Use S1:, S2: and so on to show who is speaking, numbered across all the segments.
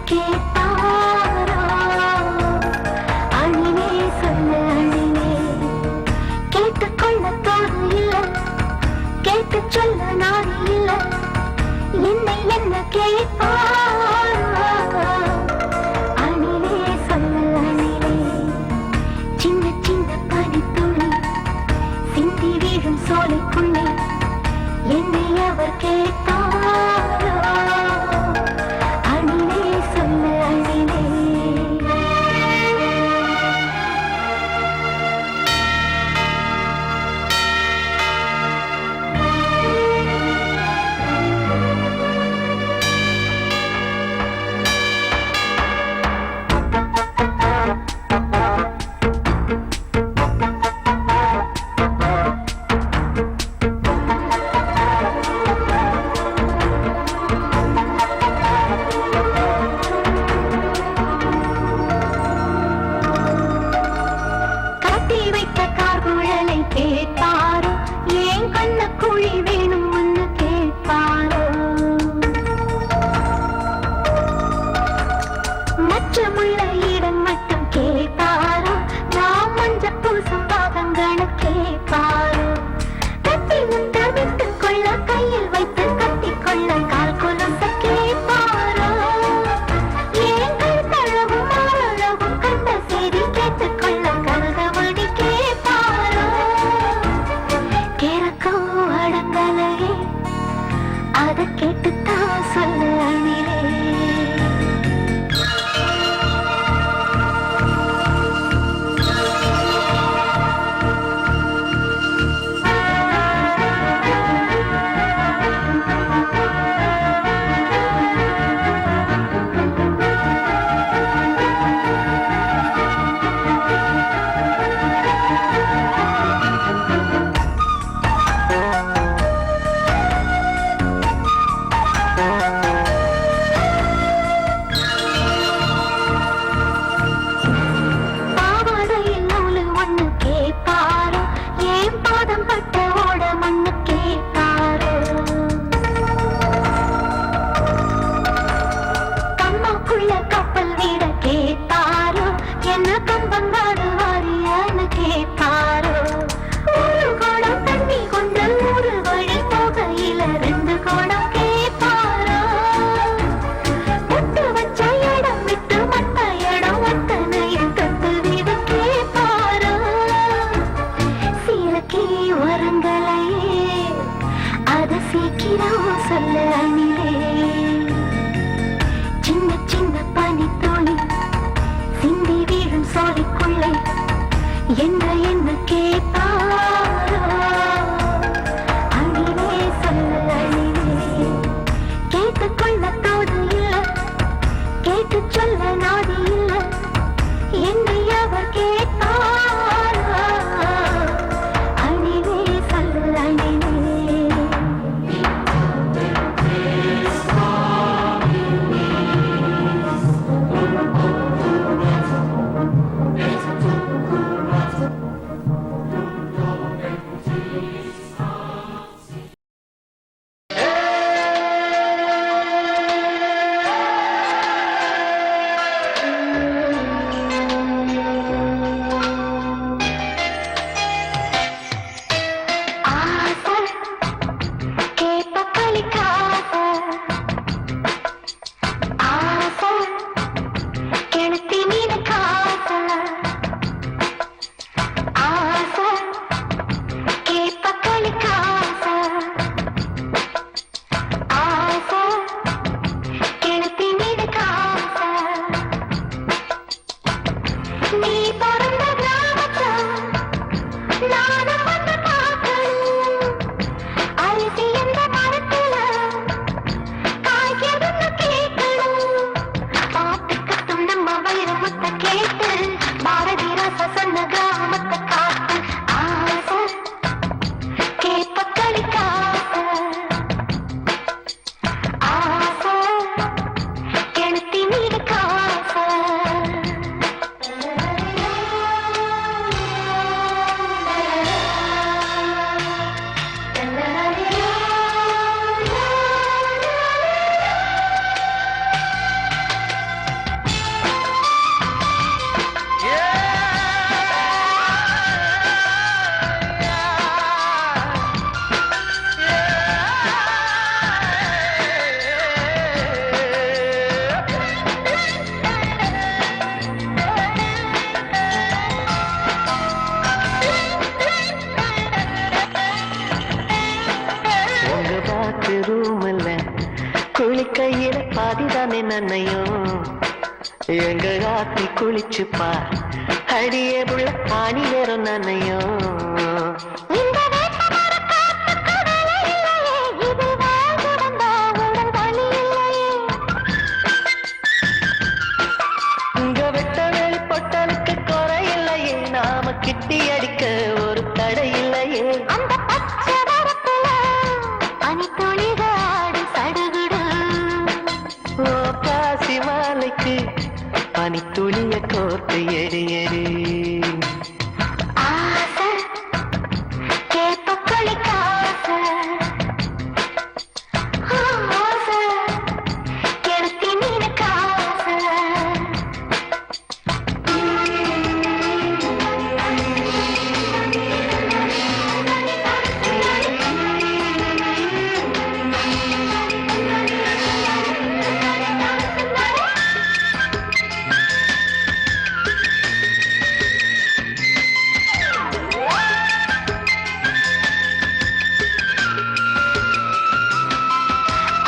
S1: கேட்டாரோ அணிலே சொல்ல அணிலே கேட்டுக்கொள்ள தோது இல்லை கேட்டு சொல்ல நாடு இல்லை என்னை என்ன கேட்பாரோ அணிலே சொல்ல அணிலே சின்ன சின்ன பனித்துளி சிந்தி வீழும் சோலைக்குள்ளே என்னை அவர் கேட்டாரோ அணிலே சொல்ல அணிலே கேட்பாரோ ஏன் கண்ண குழி வேணும் ஒன்னு கேட்பாரோ மச்சமுள்ள இடம் மட்டும் கேட்பாரோ நாம் மஞ்ச பூசும் பாகங்களை கேட்பாரோ கட்டி முந்த விட்டு கொள்ள கையில் வைத்து கட்டி கொள்ள கால் கொலுச கேட்பாரோ ஏன் கழுத்தளவும் மாறளவும் கண்ட செய்தி கேட்டுக்கொள்ள கருகமணி கேட்பாரோ கேரக்கம் அடங்கலையே அதை கேட்டுத்தான் சொல்ல அணிலே கப்பல் வீட கேட்பாரோ என்ன கம்பங்காடு வாரியான கேட்பாரோ ஒரு கோடம் தண்ணி கொண்டு ஒரு வழி போகையில 2 கோடம் கேட்பாரோ முட்டு வச்ச இடம் விட்டு மத்த இடம் அத்தனையும் தொட்டு வீடு கேட்பாரோ சீலக்கி வரங்களையே அதை சீக்கிரம் சொல்ல அணிலே சின்ன சின்ன பனித்துளி சிந்தி வீழும் சோலைக்குள்ளே என்ன என்ன கேட்பாரோ அணிலே சொல்ல அணிலே கேட்டுக்கொள்ள தோது இல்லை கேட்டு சொல்ல நாடு இல்லை என்னை அவர் கேட்பாரோ அணிலே சொல்ல அணிலே
S2: தானே நன்னையும் எங்க ஆத்தி குளிச்சுப்பா அடியே புள்ள ஆணி நேரம் நன்னையும் இங்க வெட்ட வெளி பொட்டலுக்கு குறை இல்லையே நாம கிட்டி அடிக்க ஒரு தடை இல்லையே
S1: அந்த பச்சை வரப்புல பனி துளிகாடு சடுகுடு
S2: ஓ பாசி மாலைக்கு பனி துளிய கோர்த்து எடு எடு
S1: ஆசை கேப்ப கொளிக்காசை ஆசை கெடுத்தி மீன காசை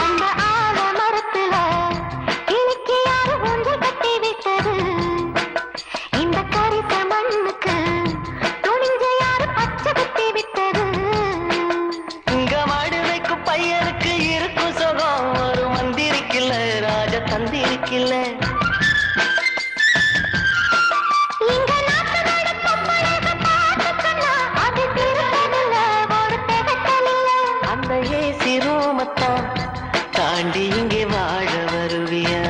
S1: அந்த ஆலமரத்துல கிளிக்கு யாரு ஊஞ்சல் கட்டி விட்டது இந்த கரிச மண்ணுக்கு துணிஞ்ச யாரு பச்சை குத்தி விட்டது
S2: இங்க மாடு வைக்கும் பையனுக்கு இருக்கும் சுகம் ஒரு மந்திரிக்கில்ல ராஜ தந்திரிக்கில்ல
S1: இங்க நாட்டு நடக்கும் பழக பார்த்து சொன்னா அது திருப்பதில்ல ஒரு திகட்டலில்ல
S2: அந்த ஏசி ரூமத்தான் தாண்டி இங்கே வாழ வருவியா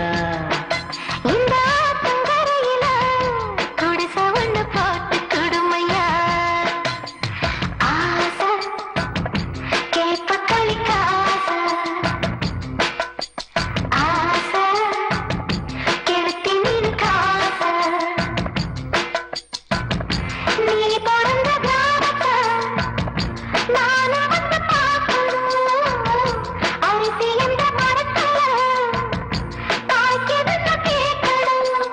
S1: இந்த ஆத்தங்கரையில குடிசை ஒண்ணு போட்டு குடுமையா ஆசை கேப்ப களிக்காசை ஆசை கெடுத்தி மீன் காசை நீ பிறந்த கிராமத்தை நானும் வந்து பார்க்கணும் அரிசி என்ற மரத்துல தாய்க்கெதுன்னு கேட்கணும்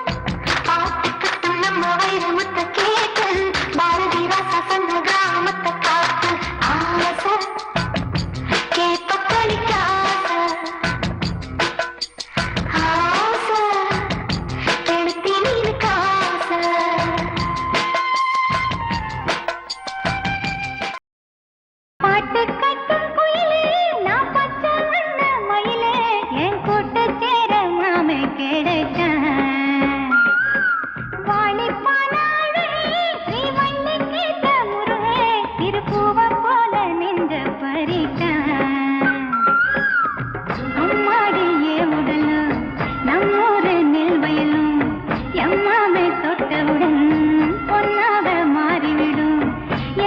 S1: ஆத்துக்கு நம்ம வைரமுத்த கேட்டு பாரதி ராசா சொன்ன கிராமத்தை காத்து ஆசை கேப்ப களிக்காசை ஆசை கெடுத்தி மீன் காசை பாட்டு கட்டும் குயிலே நான் பச்சை வண்ண மயிலே என் கூட்டு சேர மாமே கிடைச்சான் வாணிப்பானாழே ஸ்ரீ வள்ளி கேட்ட முருகே திருப்பூவ போல நெஞ்ச பறிச்சான் அம்மாடியே உடலும் நம்மூரு நெல் வயலும் எம்மாமே தொட்டவுடன் பொன்னாக மாறிவிடும்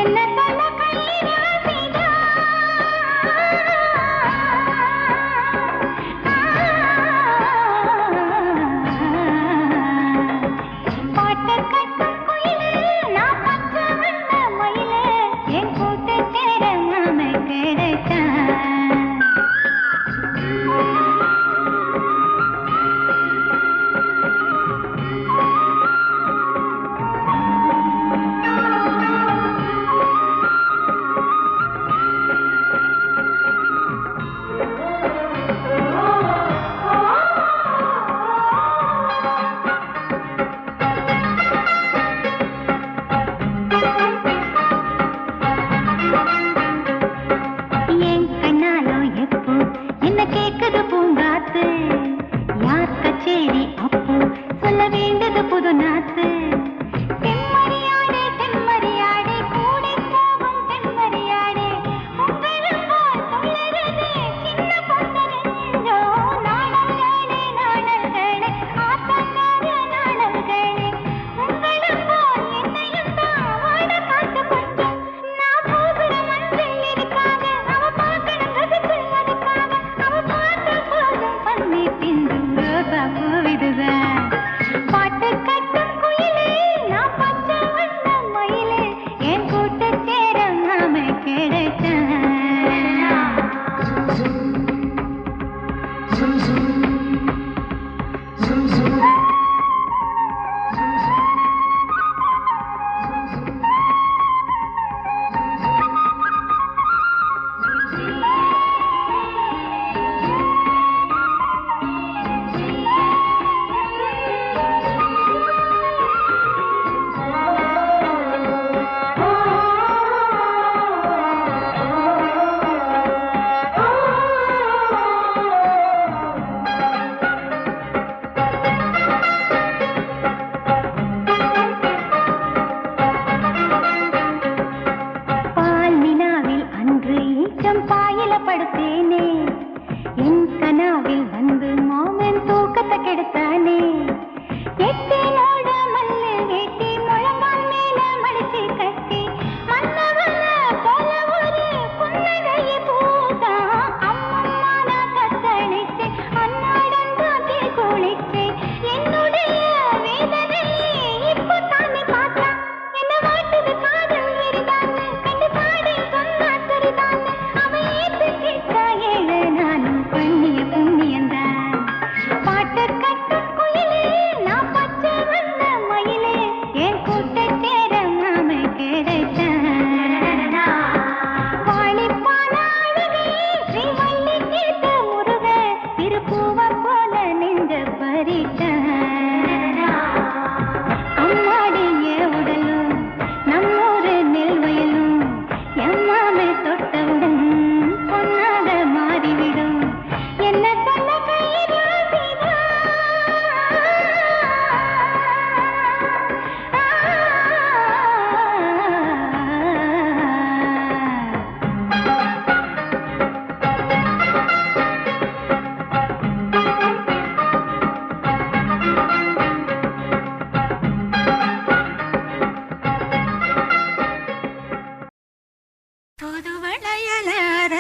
S1: என்ன சொல்ல கைராசிதான்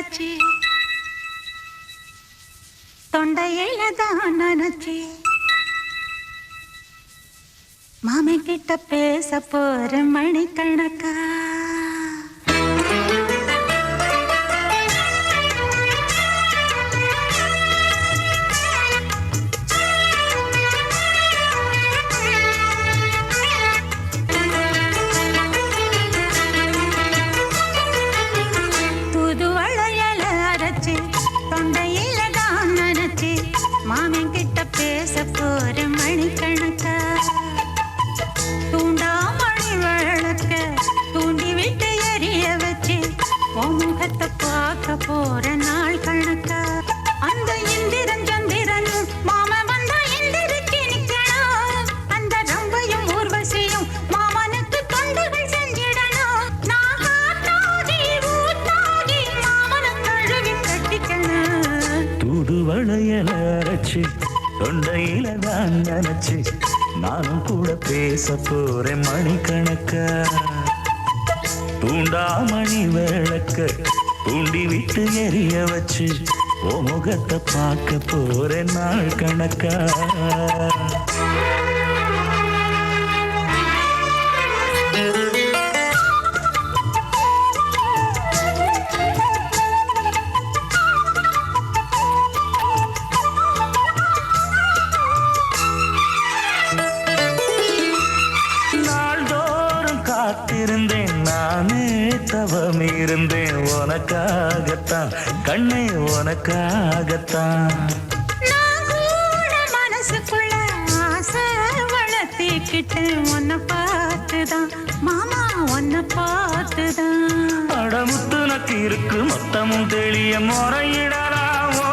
S1: அரைச்சி தொண்டையில தான் நினைச்சி மாமன் கிட்ட பேச போற மணிக்கணக்கா தூதுவளையல அரைச்சி தொண்டையில தான் நினைச்சி மாமன் கிட்ட பேச போற மணிக்கணக்கா தூண்டாமணி விளக்க தூண்டி விட்டு எரிய வச்சு முகத்தை பார்க்க போற நாள் கணக்கா அந்த இந்திரன் சந்திரனும் மாம வந்த இந்திரக்கு நிக்கணும் அந்த ரம்பையும் ஊர்வசியும் மாமனுக்கு தொண்டுகள் செஞ்சிடணும் நான் காத்தாகி ஊத்தாகி மாமனை கழுவி கட்டிக்கணும்
S3: தூதுவளையல அரைச்சி தொண்டையில தான் நினைச்சு நானும் கூட பேச போறேன் மணிக்கணக்கா தூண்டாமணி விளக்க தூண்டி விட்டு எரிய வச்சு ஓ முகத்தை பார்க்க போறேன் நாள் கணக்கா காத்திருந்தேன் நானே தவம் இருந்தேன் உனக்காகத்தான் கண்ணே உனக்காகத்தான்
S1: மனசுக்குள்ள ஆசை வளர்த்திக்கிட்டு உன்னை பார்த்துதான் மாமா உன்னை பார்த்துதான்
S3: அடமுத்து நக்கு இருக்கு மொத்தமும் தெளிய முறையிடலாமோ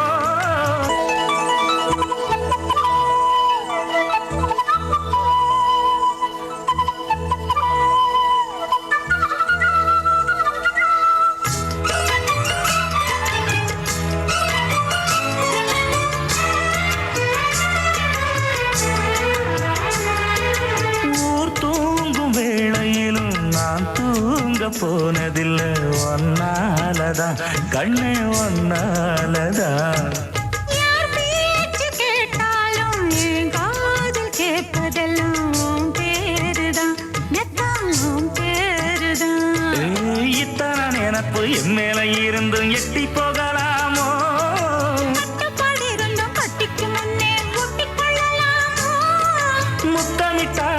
S3: போனதில்லை ஒன்னாலதான் கண்ணே ஒன்னாலதான்
S1: யார் பேச்சு கேட்டாலும் என் காதில் கேட்பதெல்லாம் பேருதான் நெத்தாம் பேருதான்
S3: இத்தனை நினப்பு என் மேல இருந்தும் எட்டி போகலாமோ
S1: கட்டுப்பாடு இருந்தும் கட்டிக்கு முன்னே ஒட்டிக்கொள்ளலாமோ
S3: முத்தமிட்டா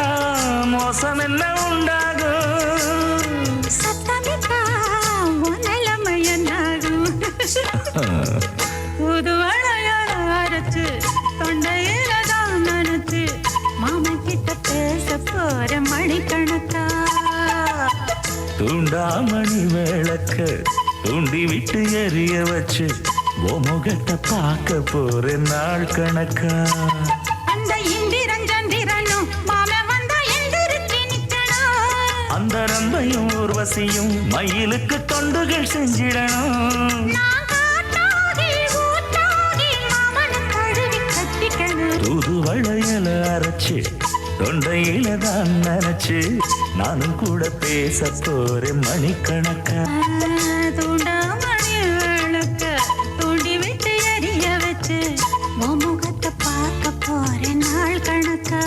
S3: மோசம் என்ன உண்டாகும்
S1: புதுவளையல அரைச்சு தொண்டையில தான் நினைச்சு மாமன் கிட்ட பேச போற மணிக்கணக்கா
S3: தூண்டாமணி விளக்க தூண்டி விட்டு எரிய வச்சு ஓ முகத்தை பார்க்க போற நாள் கணக்கா
S1: அந்த இந்திரன் சந்திரனும் மாமன் வந்த எந்திரிச்சு நிக்கணும்
S3: அந்த ரம்பையும் ஊர்வசியும் மயிலுக்கு தொண்டுகள் செஞ்சிடணும் தூதுவளையல அரைச்சு தொண்டையில தான் நினைச்சு நானும் கூட பேச போறேன் மணிக்கணக்கா
S1: தூண்டாமணி விளக்க தூண்டி விட்டு எரிய வச்சு முகத்தை பார்க்க போறேன் நாள் கணக்கா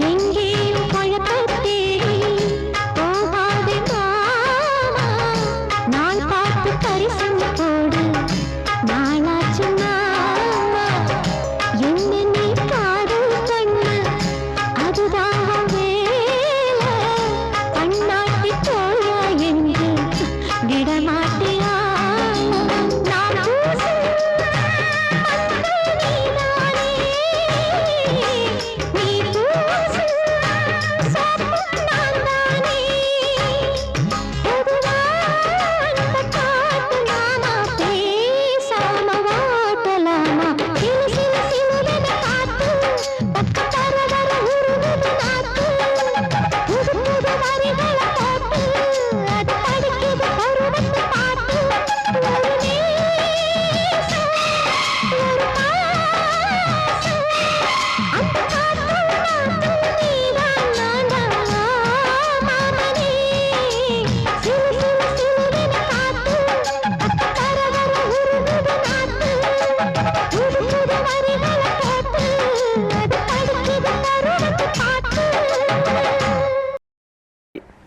S1: எங்கேயும் குழப்பத்தே போகாதே மாமா, நாள் பார்த்து பரிசம் போடு நாளாச்சு மாமா. என்ன நீ காதல் பண்ணு அதுதான் வேலை, கண்ணாட்டி போயா என்று விடமாட்டியா. நான்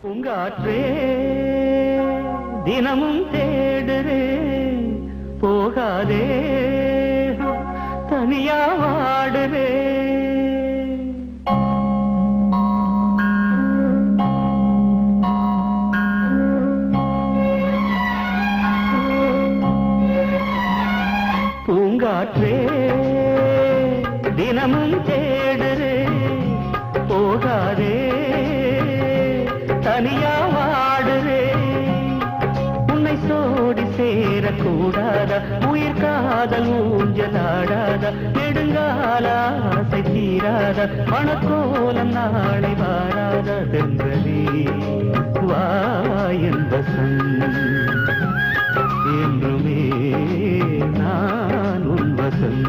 S2: பூங்காற்றே தினமும் தேடுறே போகாதே தனியா வாடுறே. பூங்காற்றே தினமும் தேடுறே போகாதே தனியா வாடுறே. உன்னை சோடி சேரக்கூடாத உயிர் காதல் ஊஞ்சலாடாத நெடுங்கால ஆசை தீராத மணக்கோலம் நாளை வாராத தென்றலே வா என்பசன் என்றுமே நான் உன் வசன்.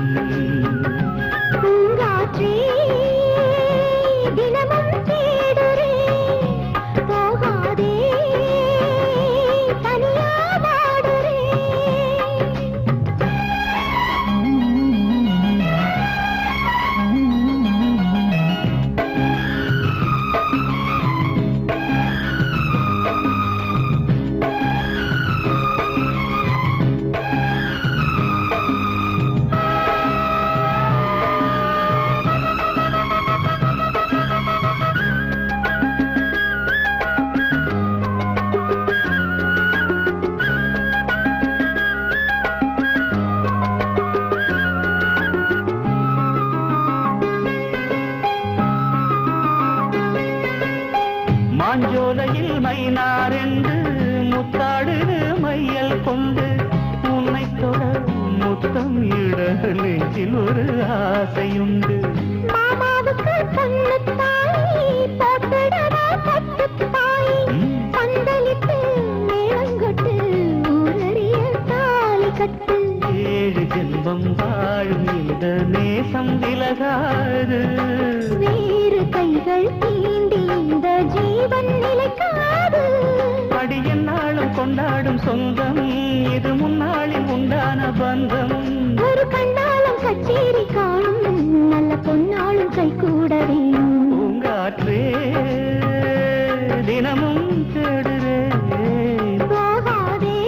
S1: பூங்காற்றே தினமும் தேடுறே போகாதே தனியா வாடுறே.
S2: மாஞ்சோலையில் மைனாரென்று முத்தாடுது மையல் கொண்டு உன்னை தொட முத்தம் இட நெஞ்சில் ஒரு ஆசையுண்டு.
S1: மாமாவுக்கு பொண்ணு தாய் போட்டுடவா பட்டு தாய் பந்தலிட்டு மேளங்கொட்டு ஊரறிய தாலி கட்டு.
S2: 7 ஜென்மம் வாழும் இந்த நேசம் விலகாது,
S1: வேறு கைகள் தீண்டி இந்த ஜீவன் நிலைக்காது.
S2: படியன்னாலும் கொண்டாடும் சொந்தம் இது முன்னாளில் உண்டான பந்தம்.
S1: ஒரு கண்ணாலும் கச்சேரி காணும் நல்ல பொன்னாலும் கை கூட வேணும்.
S2: பூங்காற்றே தினமும் தேடுறே
S1: போகாதே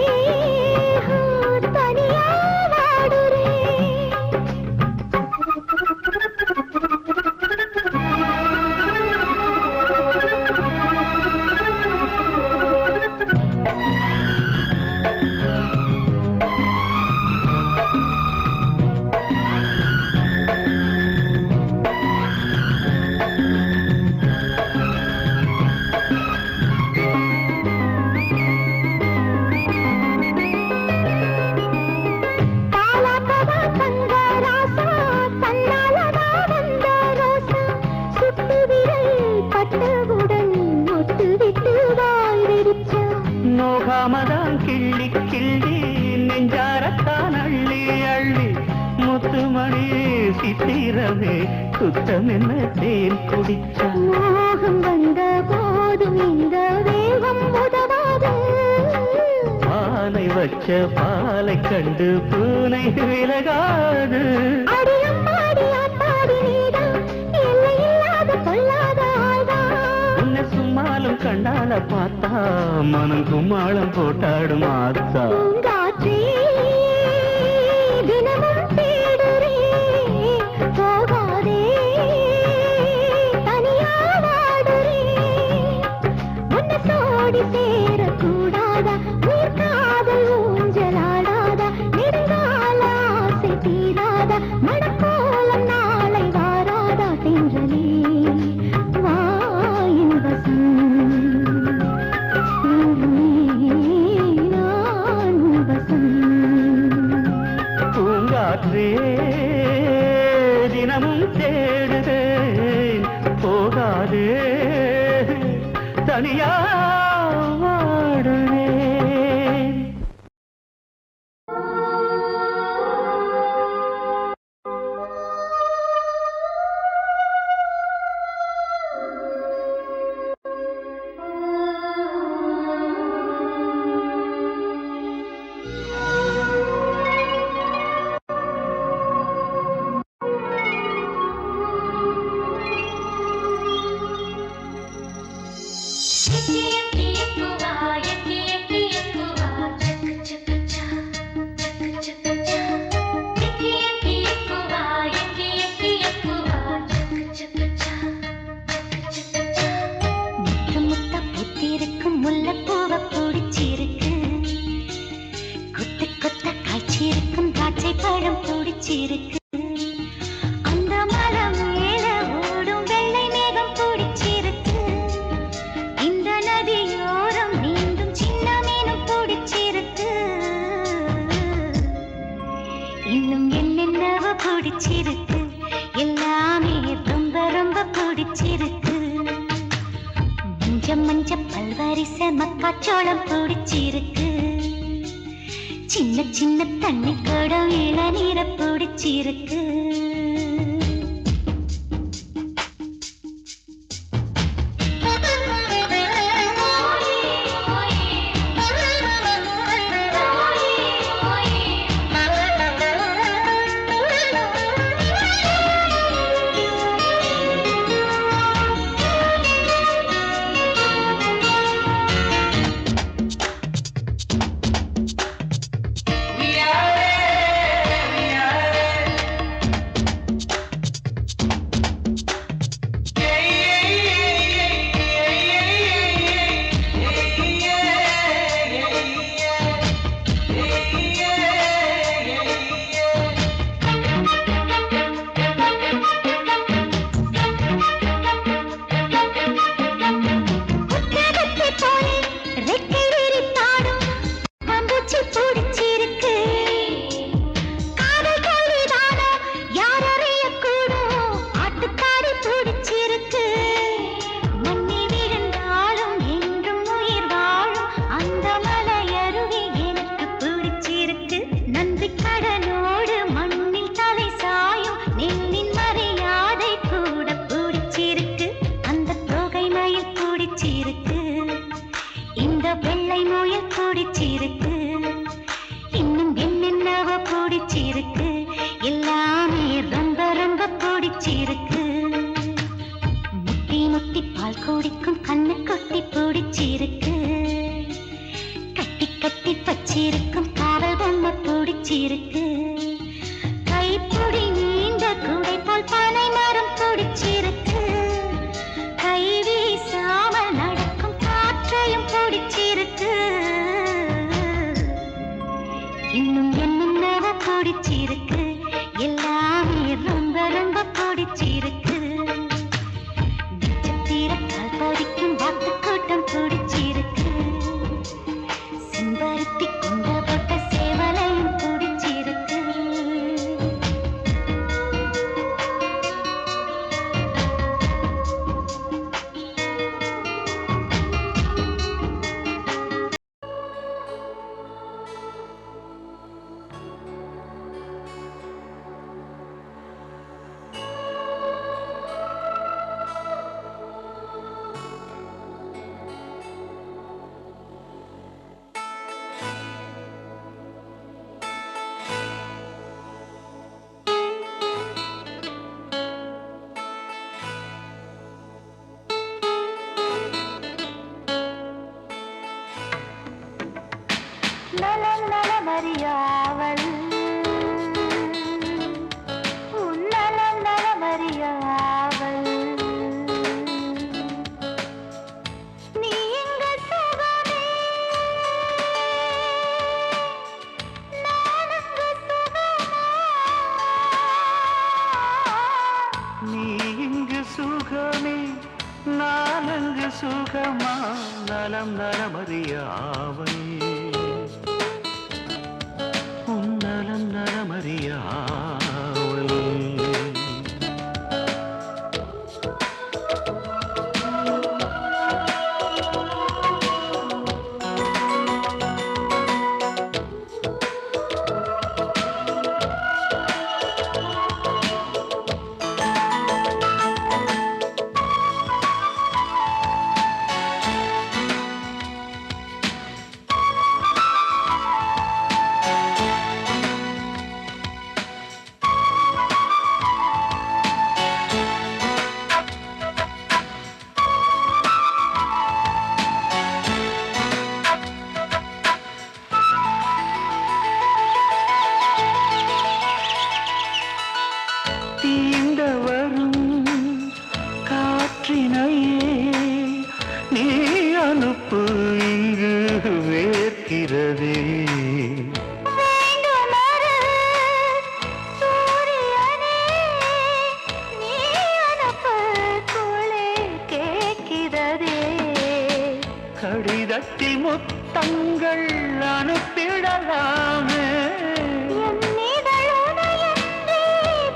S1: தனியா வாடுறே.
S2: நெஞ்சாரத்தான் அள்ளி அள்ளி முத்துமணி சித்திரமே சுத்தம் என்ன தேன் குடிச்ச
S1: மோகம் வந்த போதும் இந்த வேகம் உதவாது
S2: பாலை வச்ச பாலை கண்டு பூனை விலகாது
S1: அடியம்மாடி ஆத்தாடி நீதான் எல்லையில்லாத பொல்லாத ஆள்தான்
S2: உன்னை சும்மாலும் கண்டால பார்த்தா மனம் கும்மாளம் போட்டாடும் ஆத்தா
S1: பூங்காற்றே தினமும் தேடுறே போகாதே தனியா வாடுறே உன்னை சோடி சேரக்கூடாதா உயிர் காதல் ஊஞ்சலாடாதா நெடுங்கால ஆசை தீராதா மணக்கோலம் நாளை வாராதா தென்றலே வாயின் வசம்
S2: பூங்காற்றே தினமும் தேடுதேன் போகாதே தனியா வாடுறேன்
S1: பிடிச்சிருக்கு எல்லாமே ரொம்ப ரொம்ப பிடிச்சிருக்கு மஞ்ச பல்வரிசை மக்காச்சோளம் பிடிச்சிருக்கு சின்ன சின்ன தண்ணி குடம் இளநீர பிடிச்சிருக்கு பிடிச்சிருக்கு நலம் நலமறியாவல் உன் நலம் நலமறியாவல் நீ இங்கு சுகமே நான் அங்கு சுகமா
S2: நீ இங்கு சுகமே நான் அங்கு சுகமா நலம் நலமறியாவல் உன் நலம் நலமறியாவல் தீண்ட வரும் காற்றினையே நீ அனுப்பு இங்கு வேர்க்கிறதே
S1: வேண்டுமரு சூரியனே நீ அனுப்பு குளிர் கேட்கிறதே
S2: கடிதத்தில் முத்தங்கள் அனுப்பிடலாமே
S1: என் இதழுடையன்றே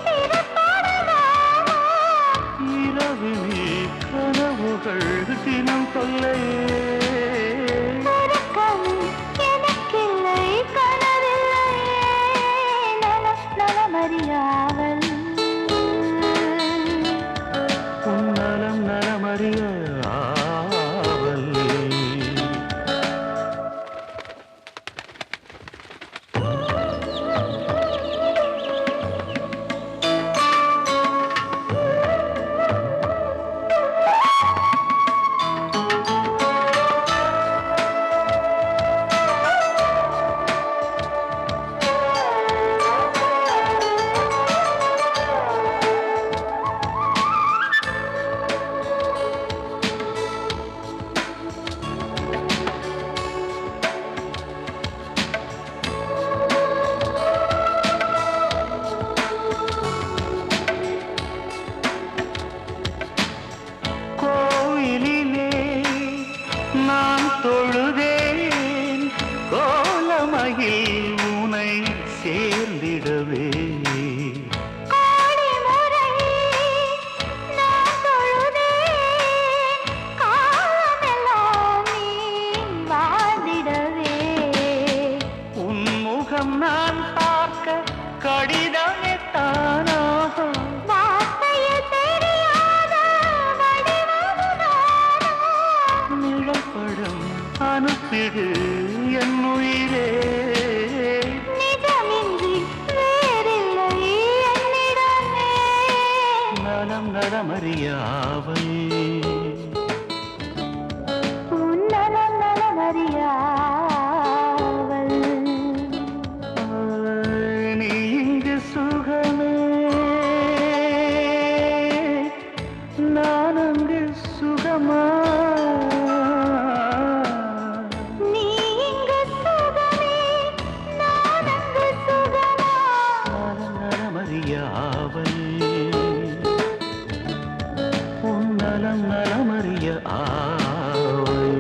S1: திறப்படலாமா
S2: இரவிலே கனவுகள் தினம் தொல்லையே
S1: உறக்கம் எனக்கில்லை கனவில்லையே நலம் நலமறியாவல்
S2: உன் நலம் நலமறியாவல் கோயிலிலே நான் தொழுதேன் கோலமகில் உனை சேர்ந்திடவே
S1: கோடி முறை நான் தொழுதேன் காலமெல்லாம் நீ வாழ்ந்திடவே
S2: உன் முகம் நான் பார்க்க கடிதமே தானாக
S1: வார்த்தையில் தெரியாத வடிவமுதானா
S2: நிழற்படம் அனுப்பிடு என் உயிரே
S1: நிஜமின்றி வேறில்லை என்னிடமே
S2: நலம் நலமறியாவல்
S1: உன் நலம் நலமறியாவல்
S2: நீ இங்கு சுகமே நான் அங்கு சுகமா
S1: நீ இங்கு சுகமே நான் அங்கு சுகமா
S2: நலம் நலமறியாவல் உன் நலம் நலமறிய ஆவல்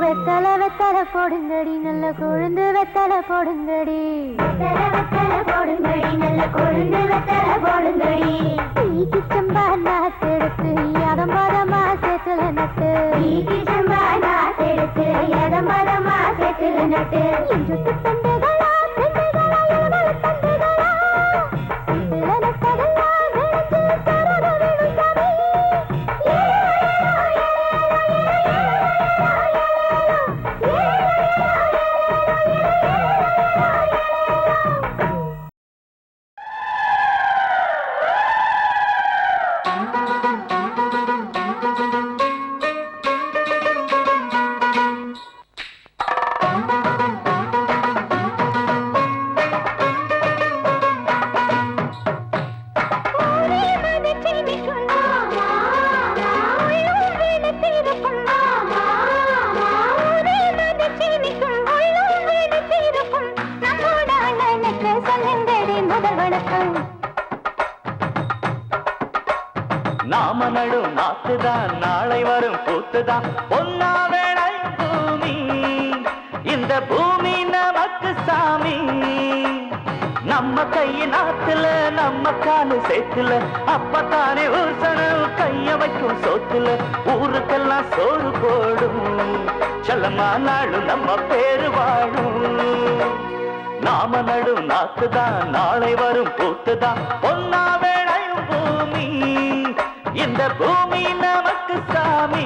S1: வெத்தலை வெத்தலை போடுங்கடி நல்ல கொழுந்து வெத்தலை போடுங்கடி வெத்தலை போடுங்கடி நல்ல கொழுந்து வெத்தலை போடுங்கடி ஈக்கி சம்பா நாத்தெடுத்து யதம்பதமா சேத்துல நட்டு ஈக்கி சம்பா நாத்தெடுத்து யதம்பதமா சேத்துல நட்டு இஞ்சுட்டு தண்டுகளா தண்டுகளா இவங்கள தண்டுகளா
S2: நாம நடும் நாத்துதான் நாளை வரும் பூத்துதான் பொன்னா வேளையும் பூமி இந்த பூமி நமக்கு சாமி நம்ம கையின் நாத்துல நம்ம காலு சேத்துல அப்பத்தானே ஊசனம் கைய வைக்கும் சோத்துல ஊருக்கெல்லாம் சோறு போடும் செல்லம்மா நாளும் நம்ம பேரு வாழும் நாம நடும் நாத்துதான் நாளை வரும் பூத்துதான் பொன்னா வேளையும் பூமி இந்த பூமி நமக்கு சாமி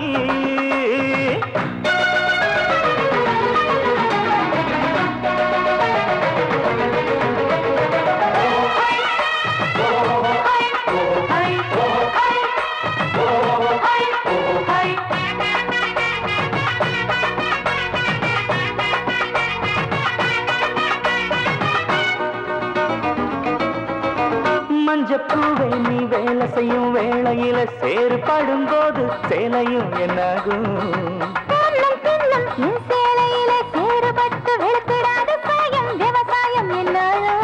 S2: மஞ்சப்பூவை நீ வேலை செய்யும் வேளையில சேறுபடும் போது சேலையும் என்னாகும்
S1: சேலையில சேறுபட்டு வெளுத்திடாத சாயம் விவசாயம் என்னாகும்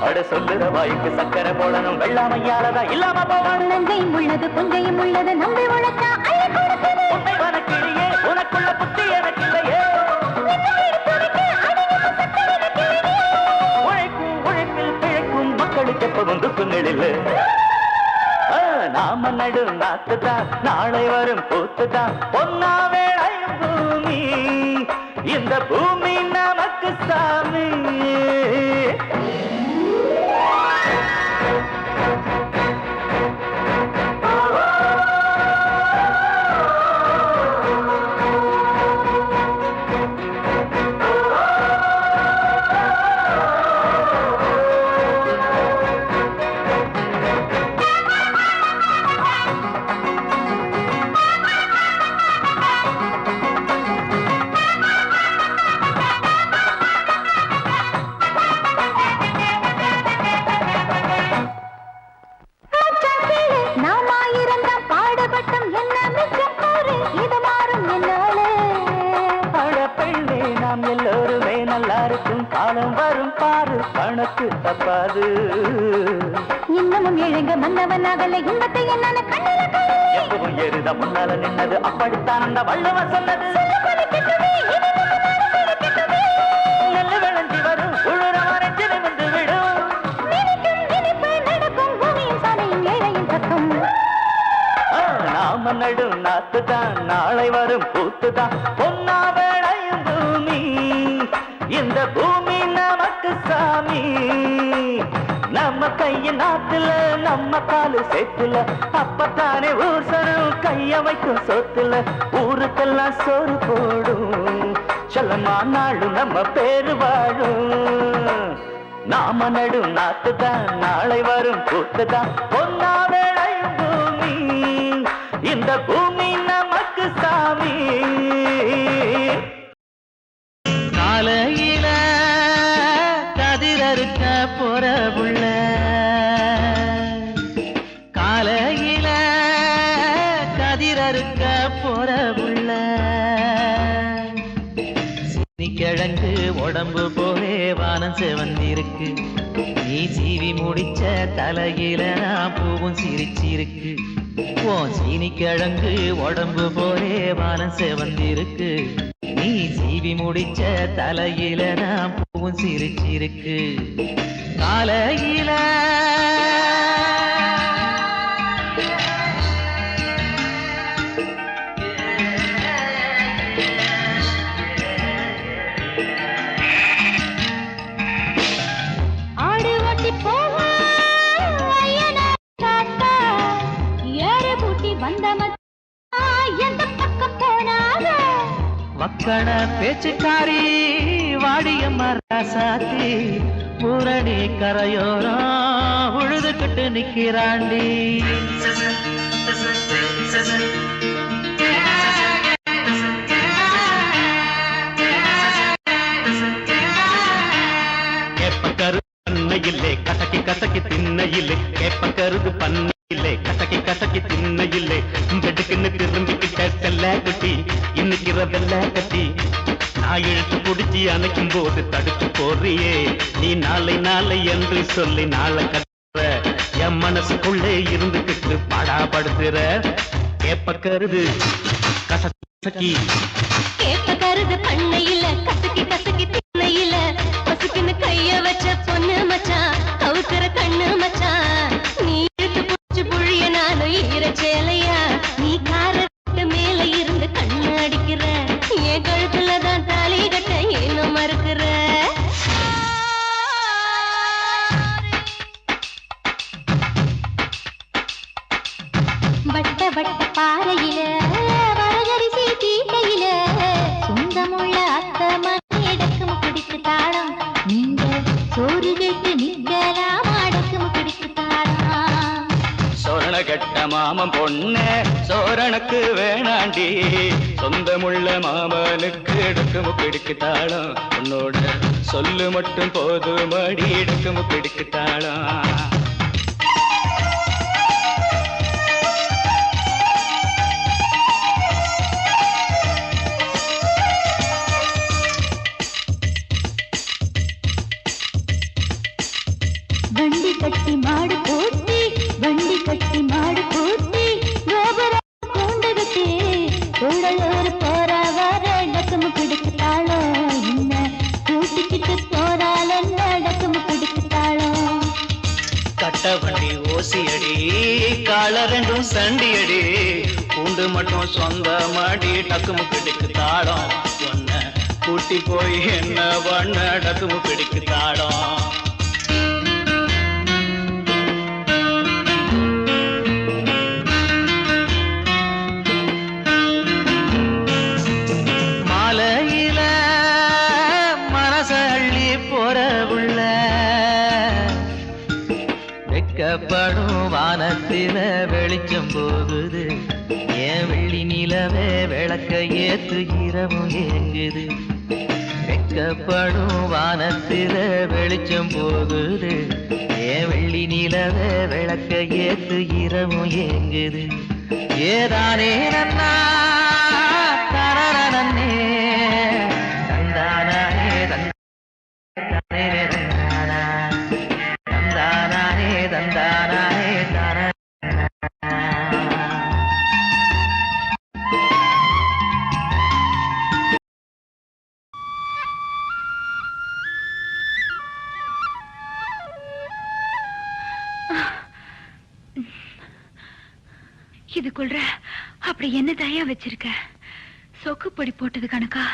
S2: அட சொல்லுற வாய்க்கு சக்கரை போடணும் வெள்ளாமையாலதா இல்லாம போவான்
S1: நஞ்சையும் உள்ளது புஞ்சையும் உள்ளது நம்பி உழைச்சா அள்ளி கொடுக்குது
S2: உன்னை வனக்கிளியே உனக்குள்ள புத்தி எனக்கு இல்லையே உழைக்கும் உழைப்பில் பிழைக்கும் மக்களுக்கு எப்பவும் துக்குங்களில் நாம நடும் நாத்துதான் நாளை வரும் பூத்துதான் பொன்னா வேளையும் பூமி இந்த பூமி நமக்கு சாமி காலம் வரும் பாரு கணக்கு தப்பாது
S1: இன்னமும் எழுங்க மன்னவன் அகல இன்பத்தை என்னால கண்ணில
S2: எப்பவும் எருத முன்னால நின்னது அப்படித்தான் அந்த வள்ளுவன் சொன்னது நல்ல விளைஞ்சி வரும் உழுறவரை வந்து விடும்
S1: நடக்கும் பூமியின் சாலையும் ஏழையின் சத்தம்
S2: நாம நடும் நாத்துதான் நாளை வரும் பூத்துதான் பொன்னா வேளையும் பூமி இந்த பூமி நமக்கு சாமி நம்ம கையின் நாத்துல நம்ம காலு சேத்துல அப்பத்தானே ஊசனம் கைய வைக்கும் சோத்துல ஊருக்கெல்லாம் சோறு போடும் செல்லம்மா நாளும் நம்ம பேரு வாழும் நாம நடும் நாத்துதான் நாளை வரும் பூத்துதான் பொன்னா வேளையும் பூமி இந்த பூமி நமக்கு சாமி காலையில கதிரறுக்க போற புள்ள காலையில கதிரறுக்க போற புள்ள சீனிக்கிழங்கு உடம்பு போலே வானம் செவந்திருக்கு நீ சீவி முடிச்ச தலையில நான் பூவும் சிரிச்சிருக்கு ஓ சீனிக்கிழங்கு உடம்பு போலே வானம் செவந்திருக்கு நீ சீவி முடிச்ச தலையில நான் பூவும் சிரிச்சிருக்கு காலையில
S1: ஆடு ஓட்டி போவா ஏறு பூட்டி வந்த எந்த பக்கம் போனாக
S2: மக்கள பேச்சுக்காரி வாடியம்மா ராசாத்தி பூரணி கரையோரம் உழுதுகிட்டு நிக்கிறாண்டி கேப்பக்கரு பண்ணையில்லே கசக்கி கசக்கி திண்ணையில்லே கேப்பக்கருது பண்ணையில்லே கசக்கி கசக்கி திண்ணையில்லே இங்கட்டுக்குன்னு திரும்பிக்கிட்ட செல்ல குட்டி இன்னைக்கிறதெல்ல கட்டி நான் இழுத்து பிடிச்சி அணைக்கும் போது தடுத்து போறியே நீ நாளை நாளை என்று சொல்லி நாளை கட்டுற என் மனசுக்குள்ளே இருந்துகிட்டு பாடாப்படுத்துற கேப்பக்கருது கசக்கி
S1: கேப்ப கருது பண்ணையில கசக்கி கசக்கி திண்ணையில பசுக்குன்னு கைய வச்ச பொண்ணு மச்சான் கவுக்குற கண்ணு மச்சான் நீ இழுத்து புடிச்சு புழிய நானும் ஈர சேலையா நீ காரத்து மேல இருந்து கண்ணு அடிக்கிற என் கழுத்துலதான் தாலி கட்ட ஏனோ மறுக்கிற வட்ட வட்ட பாறையில வரகரிசி தீட்டையில சொந்தமுள்ள அத்த மணி இடக்கும் பிடித்து தாளம் நீங்க சோறு கேட்டு நிக்கலாம் அடக்கும் பிடித்து தாளம்
S2: சோரண கட்ட மாமன் பொண்ணு சோரணக்கு வேணாண்டி சொந்தமுள்ள மாமனுக்கு எடுக்கும் பிடிக்கு தாளம் உன்னோட சொல்லு மட்டும் போதும் அடி எடுக்கும் பிடிக்கு தாளம்
S1: வண்டி கட்டி மாடு போட்டி வண்டி கட்டி மாடு போட்டி கோபுரம் கூண்டகத்தே உடலோர் போற வர டக்குமு பிடிக்கு தாளம் என்ன கூட்டிக்கிட்டு போறாள் என்ன டக்குமு பிடிக்கு தாளம்
S2: கட்ட வண்டி ஓசி அடி கால ரெண்டும் சண்டி அடி கூண்டு மட்டும் சொந்த மாடி டக்குமு பிடிக்கு தாளம் ஒன்ன கூட்டி போய் என்ன பண்ண டக்குமு பிடிக்கு தாளம் மாலையில மனச அள்ளி போற உள்ள வெக்கப்படும் வானத்தில வெளிச்சம் போகுது ஏன் வெள்ளி நிலவே விளக்க ஏத்து இரவும் ஏங்குது வெக்கப்படும் வானத்தில வெளிச்சம் போகுது ஏன் வெள்ளி நிலவே விளக்க ஏத்து இரவும் ஏங்குது ஏதானே நன்னா தரரனே தந்தானே தந்தானே தந்தானே தந்தானே தர
S4: இதுக்குள்ள அப்படி என்ன தயா வச்சிருக்க சொக்கு பொடி போட்டது கணக்கா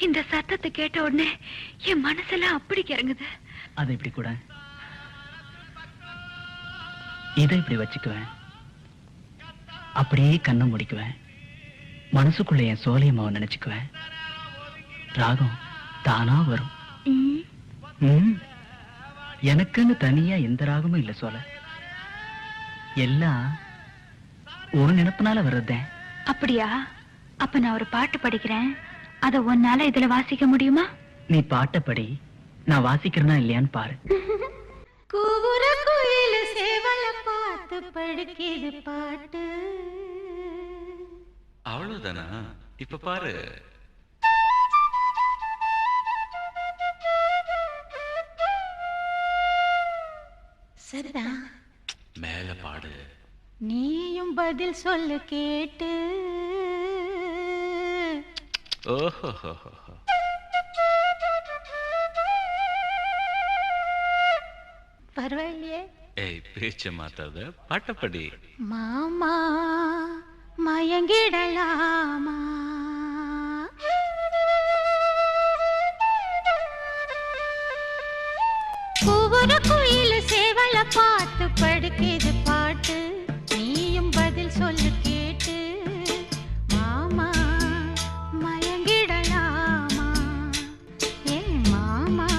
S4: இந்த சத்தத்தை கேட்ட உடனே என் மனசெல்லாம் அப்படி கிறங்குது
S2: அதை இப்படி கூட இதை இப்படி வச்சுக்குவேன் அப்படியே கண்ணை முடிக்குவேன் மனசுக்குள்ள என் சோழியம்மாவை நினைச்சுக்குவேன் ராகம் தானா வரும் எனக்குன்னு தனியா எந்த ராகமும் இல்ல சோழ எல்லாம் ஒரு நினைப்புனால வர்றதேன்
S4: அப்படியா அப்ப நான் ஒரு பாட்டு படிக்கிறேன் அத உன்னால இதுல வாசிக்க முடியுமா
S2: நீ பாட்டை படி நான் வாசிக்கிறேனா இல்லையான்னு பாரு
S1: கூவுற குயில சேவல பார்த்து படுக்கிது பாட்டு
S3: அவ்வளவுதானா இப்ப பாரு
S1: சரிதான்
S3: மேல பாடு
S1: நீயும் பதில் சொல்லு கேட்டு
S3: ஓஹோ
S1: பரவாயில்லையே
S3: ஏய் பேச்ச மாத்தாத பாட்டப்படி
S1: மாமா மயங்கிடலாமா கூவுற குயில சேவல பார்த்து படுக்கிது பாட்டு நீயும் பதில் சொல்லு கேட்டு மாமா மயங்கிடலாமா ஏ மாமா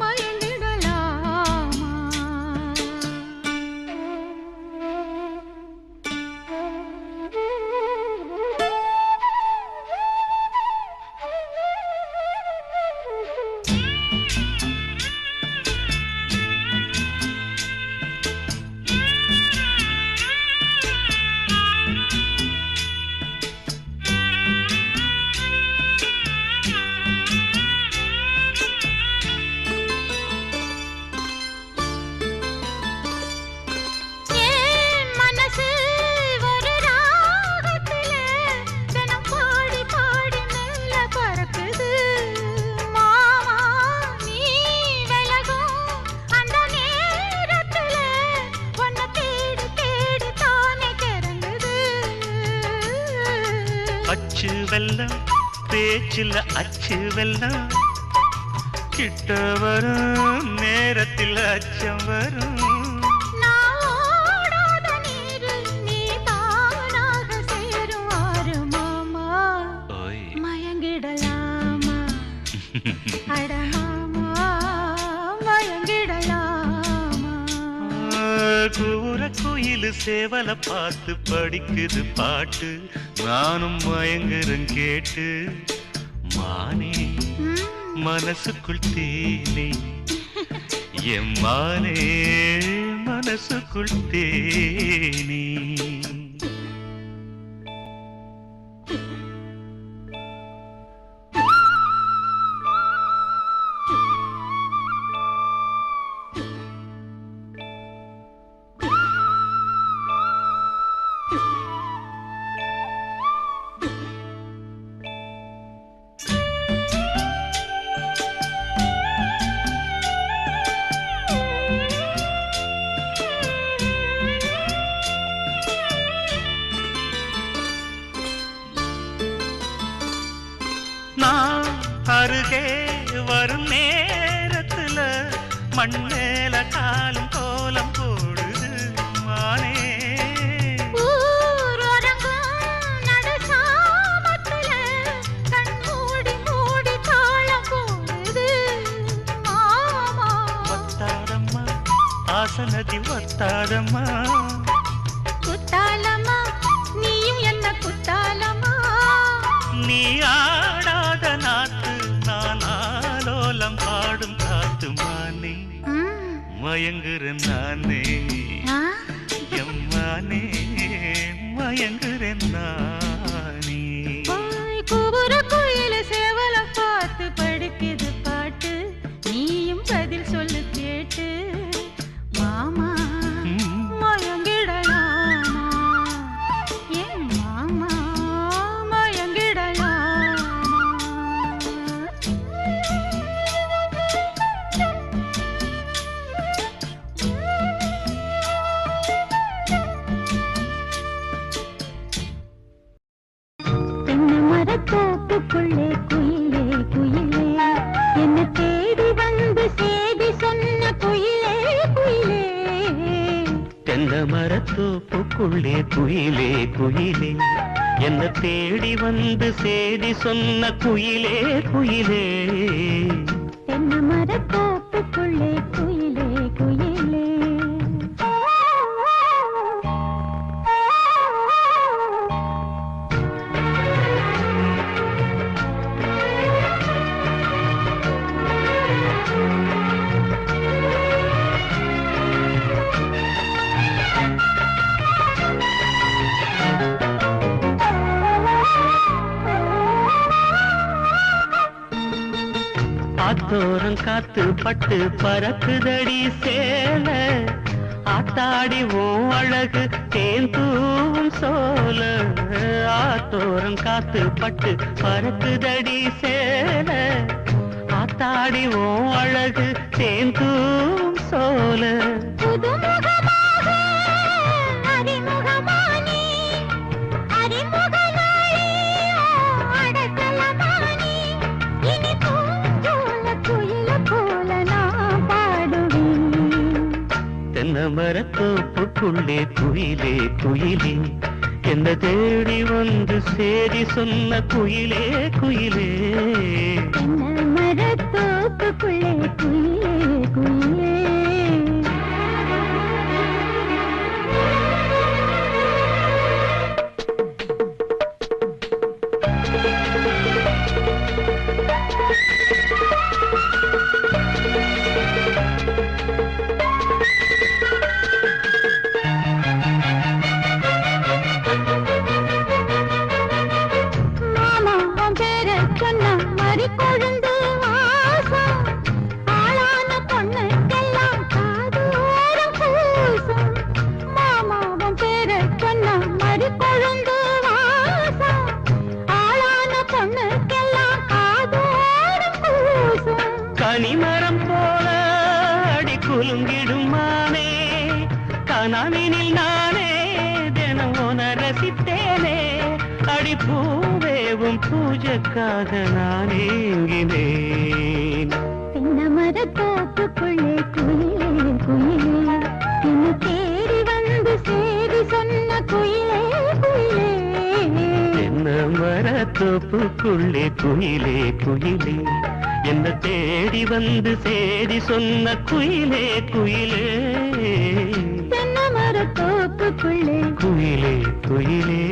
S1: மயங்கிடலாமா
S3: வெல்லம் பேச்சில் அச்சு வெல்லம் கிட்ட வரும் நேரத்தில் அச்சம் வரும் கூற கோயில் சேவலை பார்த்து படிக்குது பாட்டு நானும் மயங்குறேன் கேட்டு மானே மனசுக்குள் தேனே என் மானே மனசுக்குள் தேனே அருகே வரும் நேரத்துல மண்ணேல காலும் கோலம் போடுது மானே ஒத்தாதம்மா ஆசனதி ஒத்தாதம்மா
S1: குத்தாலம்மா நீயும் என்ன குத்தாலம்மா
S3: நீ ஆடாத நாத்து நான் ஆலோலம் பாடும் காத்து மானே மயங்குறேன் நானே எம்மானே மயங்குறேன் நானே
S1: கூற கோயில சேவல பார்த்து படிக்குது பாட்டு நீயும் பதில் சொல்லு கேட்டு மாமா மயங்கிடலாமா என் மாமா தோப்புக்குள்ளே குயிலே குயிலே என்ன தேடி வந்து சேதி சொன்ன குயிலே குயிலே
S3: தென்னை மரத்தோப்புக்குள்ளே குயிலே குயிலே என்ன தேடி வந்து சேதி சொன்ன குயிலே குயிலே
S1: தென்னை மரத்தோப்புக்குள்ளே குயிலே குயிலே
S3: ஆத்தோரம் காத்து பட்டு பறக்குதடி சேல ஆத்தாடி ஓ அழகு தேன் தூவும் சோல ஆத்தோரம் காத்து பட்டு பறக்குதடி சேல ஆத்தாடி ஓ அழகு தேன் தூவும் சோல தென்னை மரத்தோப்புக்குள்ளே குயிலே குயிலே என்ன தேடி வந்து சேதி சொன்ன குயிலே குயிலே
S1: தென்னை மரத்தோப்புக்குள்ளே குயிலே குயிலே
S3: கனிமரம் போல அடி குலுங்கிடும் மானே கனவினில் நானே தினம் உன ரசித்தேனே அடி பூவேவும்
S5: மயக்காக நான் ஏங்கினேன்.
S1: தென்னமர தோப்புக்குள்ளே குயிலே குயிலே என்னை தேடி வந்து சேதி சொன்ன குயிலே குயிலே.
S5: தென்ன மரத்தோப்புக்குள்ளே குயிலே குயிலே என்ன தேடி வந்து சேதி சொன்ன குயிலே குயிலே.
S1: தென்னமர தோப்புக்குள்ளே
S5: குயிலே குயிலே.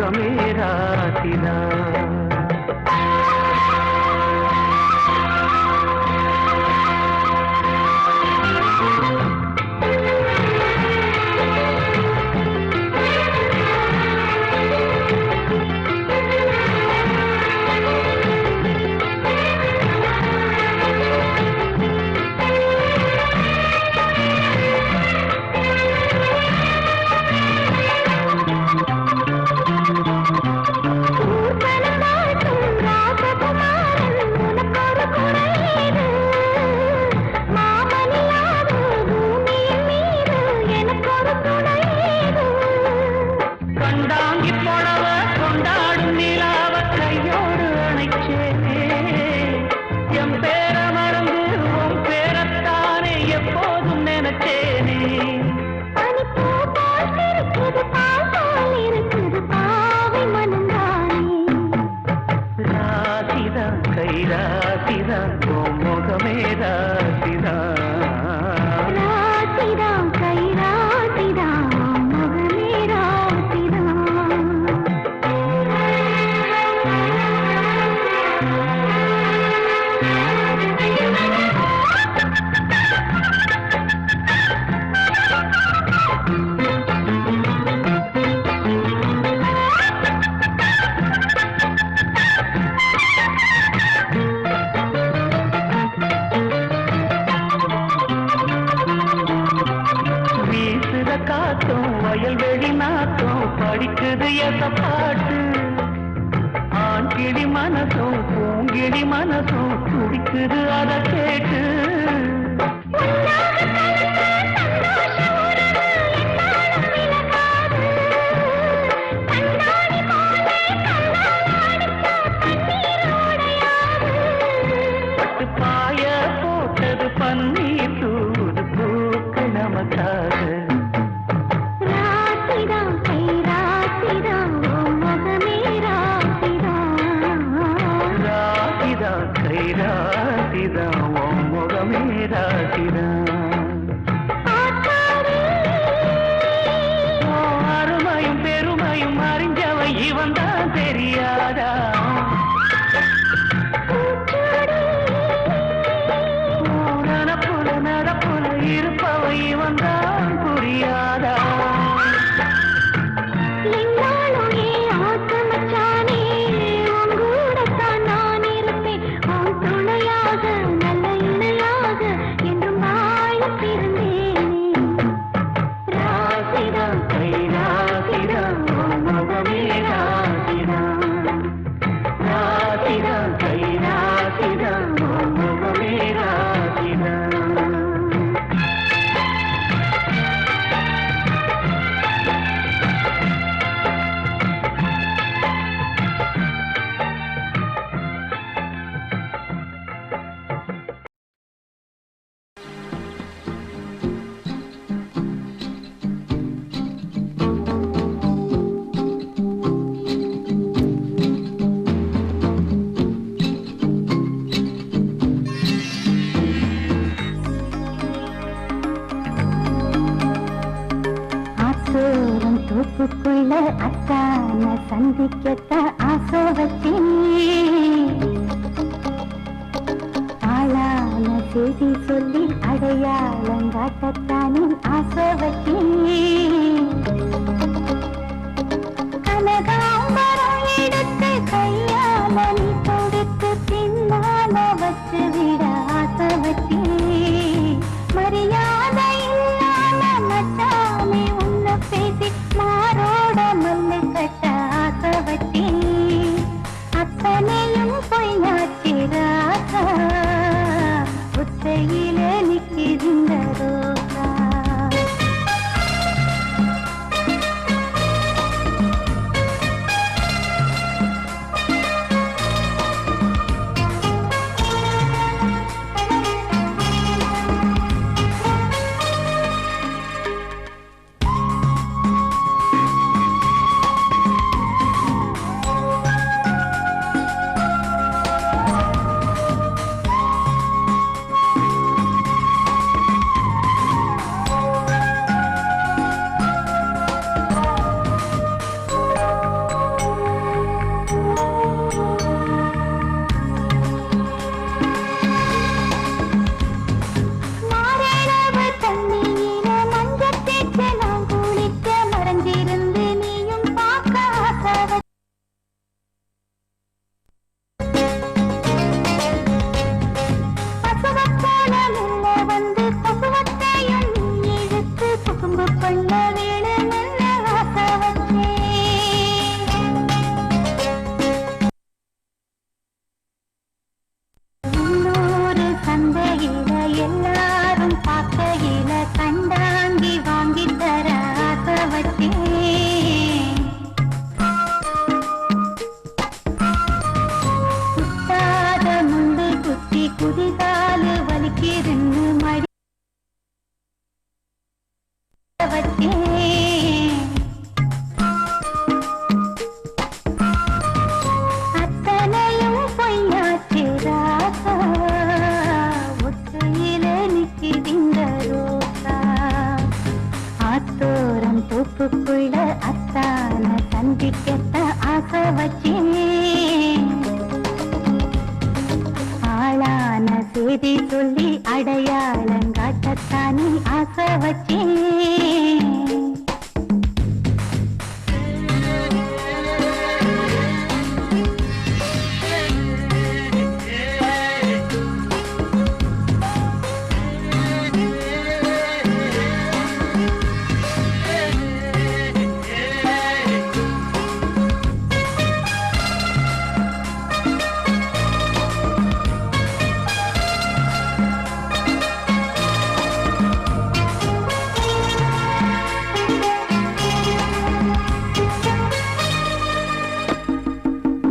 S5: முகமே ராசிதான். அருமையும் பெருமையும் அறிஞ்சவை இவன் தான் தெரியாதா? நடப்புல இருப்பவை இவன் தான் புரியாதா?
S1: தோப்புக்குள்ள அத்தான சந்திக்கத்த ஆசை வச்சேன். ஆளான செய்தி சொல்லி அடையாளம் காட்டத்தானே ஆசை வச்சேன். கனகாம்பரம் எடுத்து கையால நீ கொடுத்து பின்னால வச்சு விட ஆசை வச்சேன். மரியாதை இல்லாம மச்சானே உன்னை பேசி மாரோட மண்ணு கட்ட ஆசை வச்சேன். அத்தனையும் பொய்யாச்சி ராசா, புத்தையில நிற்கின்ற ரோசா. வச்சேன். அத்தனையும் பொய்யாச்சு ராசா, ஒத்தையில நிக்குதிந்த ரோசா. ஆத்தோரம் தோப்புக்குள்ள அத்தான சந்திக்கத்த ஆசை வச்சேன். ஆளான செய்தி சொல்லி அடையாளங்காட்டத்தானே ஆசை வச்சேன்.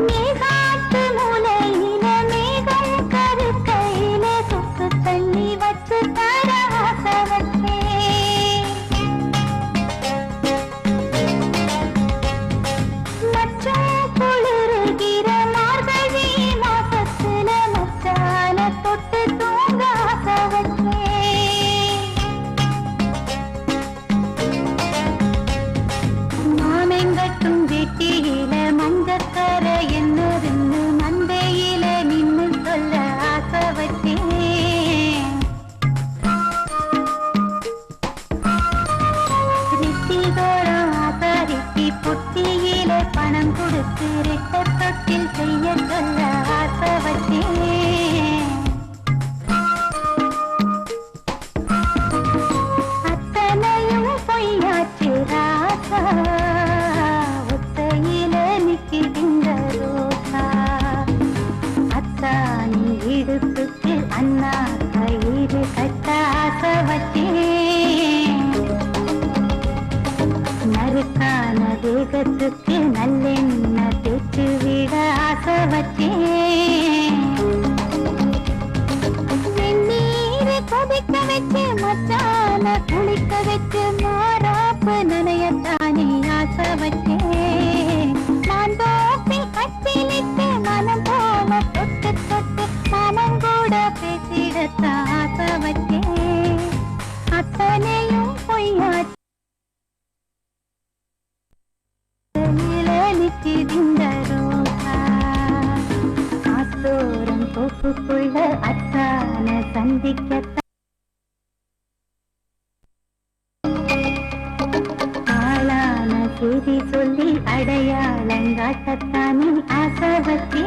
S1: மேகாட்டு மூலையில மேகம் கருக்கையில சுக்கு தண்ணி வச்சு தர ஆசை வச்சேன். மச்சான் குளிருகிற மார்கழி மாசத்துல மச்சான தொட்டு தூங்க ஆசை வச்சேன். மாமெங்கட்டும் வெட்டியில மஞ்சக்கர என்னதுன்னு மந்தையில நின்னு சொல்ல ஆசை வச்சேன். ரித்திகோரம் ஆசாரிக்கு பொட்டியில பணம் கொடுத்து ரெட்ட தொட்டில் செய்ய சொல்ல ஆசை வச்சேன். அத்தனையும் பொய்யாச்சு ராசா, ஒத்தையில நிக்குதிந்த ரோசா. அத்தானி இடுப்புக்கு அண்ணா கயிறு கட்ட ஆசை வச்சேன். நறுக்கான வேகத்துக்கு நல்லெண்ணெய் தேய்ச்சு விட ஆசை வச்சேன். வெந்நீரை கொதிக்க வச்சு மச்சான குளிக்க வச்சு மாறாப்பு நனையத்தானே ஆசை வச்சேன். மாந்தோப்பில் கட்டிலிட்டு மனம் போல தொட்டு தொட்டு மனம் கூட பேசிடத்தான் ஆசை வச்சேன். அத்தனையும் பொய்யாச்சு நிக்குதிந்த ரோசா. ஆத்தோரம் தோப்புக்குள்ள அத்தான சந்திக்கத்தான் ஆளான செய்தி சொல்லி அடையாளங்காட்டத்தானே ஆசை வச்சேன்.